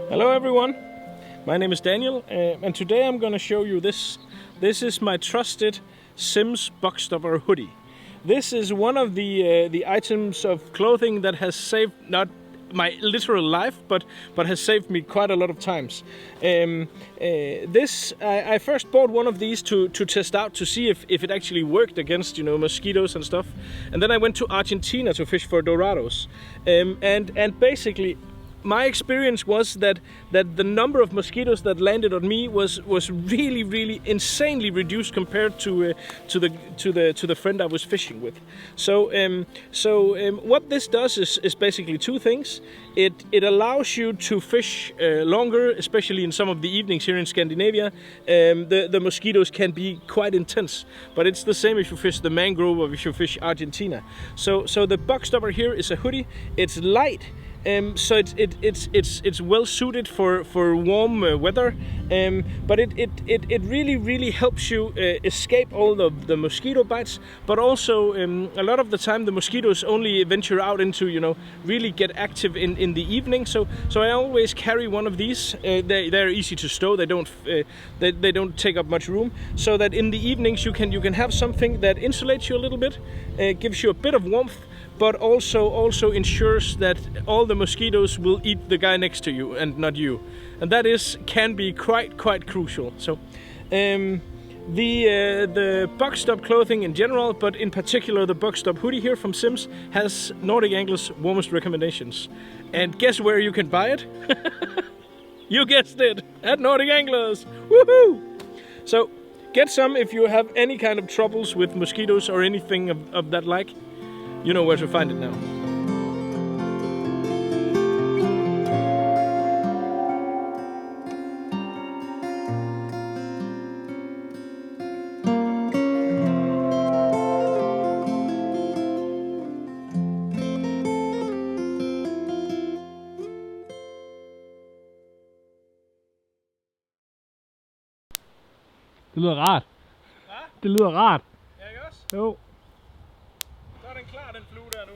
Hello everyone, my name is Daniel and today I'm going to show you this. This is my trusted Sims Bugstopper hoodie. This is one of the items of clothing that has saved not my literal life, but has saved me quite a lot of times. I first bought one of these to test out to see if it actually worked against, mosquitoes and stuff. And then I went to Argentina to fish for dorados. And basically, my experience was that the number of mosquitoes that landed on me was really insanely reduced compared to the friend I was fishing with. So what this does is basically two things. It allows you to fish longer, especially in some of the evenings here in Scandinavia. The mosquitoes can be quite intense, but it's the same if you fish the mangrove or if you fish Argentina. So the Bugstopper here is a hoodie. It's light. So it's well suited for warm weather, but it really helps you escape all of the mosquito bites. But also a lot of the time the mosquitoes only venture out into really get active in the evening. So I always carry one of these. They're easy to stow. They don't take up much room. So that in the evenings you can have something that insulates you a little bit, gives you a bit of warmth, but also ensures that all the mosquitoes will eat the guy next to you and not you, and that can be quite crucial. So the Bugstop clothing in general, but in particular the Bugstop hoodie here from Sims, has Nordic Angler's warmest recommendations. And guess where you can buy it? You guessed it, at Nordic Anglers. Woohoo! So get some if you have any kind of troubles with mosquitoes or anything of that like. You know where to find it now. Det lyder rart. Hva? Det lyder rart. Ja, ikke også? Jo. Så er den klar, den flue der nu.